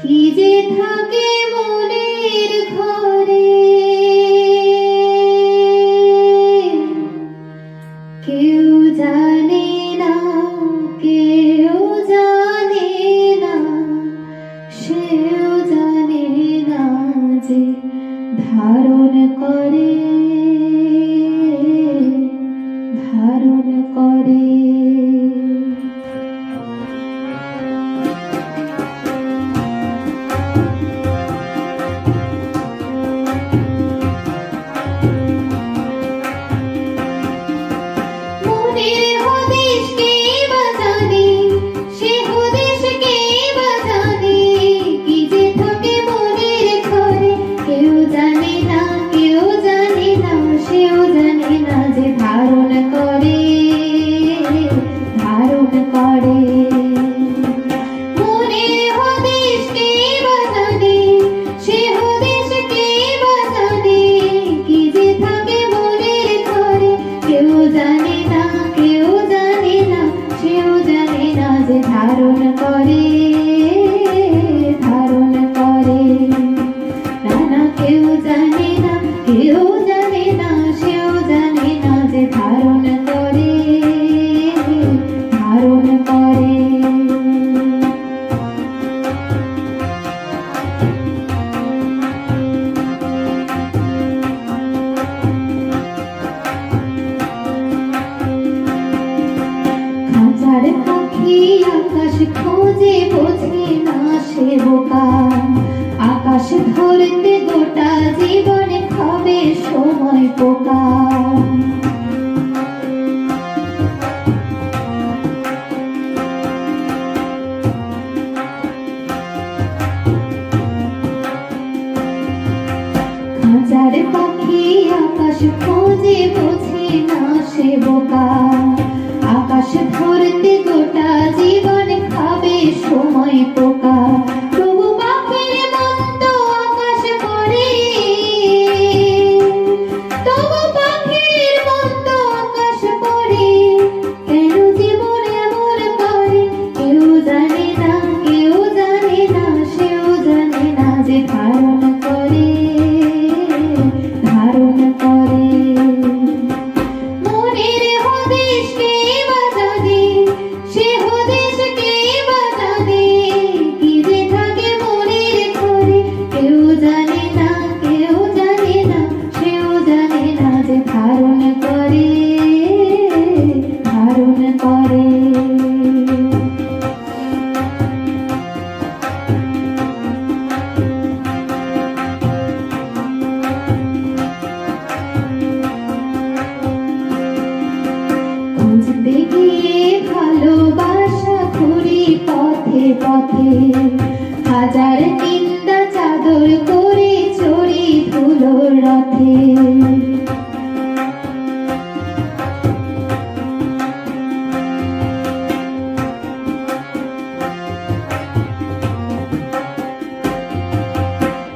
কি যে থাকে মনের ঘরে, কেউ জানে না, কেউ জানে না, সেও জানে না যে ধারণ করে, ধারণ করে। ধারণ করে, ধারণ করে, না না কেউ জানে না, কেউ জানে না, সেও জানে না যে ধারণ করে, ধারণ করে। খাঁচার পাখি আকাশ খোঁজে, বোঝে না সে বোকা, আকাশ ধরতে গোটা জীবনে খাবে সময় পোকা। খাঁচার পাখি আকাশ খোঁজে, বোঝে না সে বোকা, আকাশ ধরতে গোটা জীবন খাবে সময় পোকা। তবু পাখির মতো আকাশ পড়ে, তবু পাখির মতো আকাশ পড়ে, কেন জীবন এমন করে, কেউ জানে না, কেউ জানে না, সেও জানে না যে ধারণ করে, ধারণ করে। ধারণ করে, ধারণ করে। খুঁজতে গিয়ে ভালোবাসা ঘুরি পথে পথে, হাজার নিন্দা চাদর করে চড়ি ধুলোর রথে।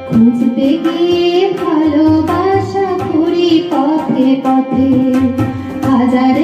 খুঁজতে গিয়ে ভালোবাসা ঘুরি পথে পথে, হাজার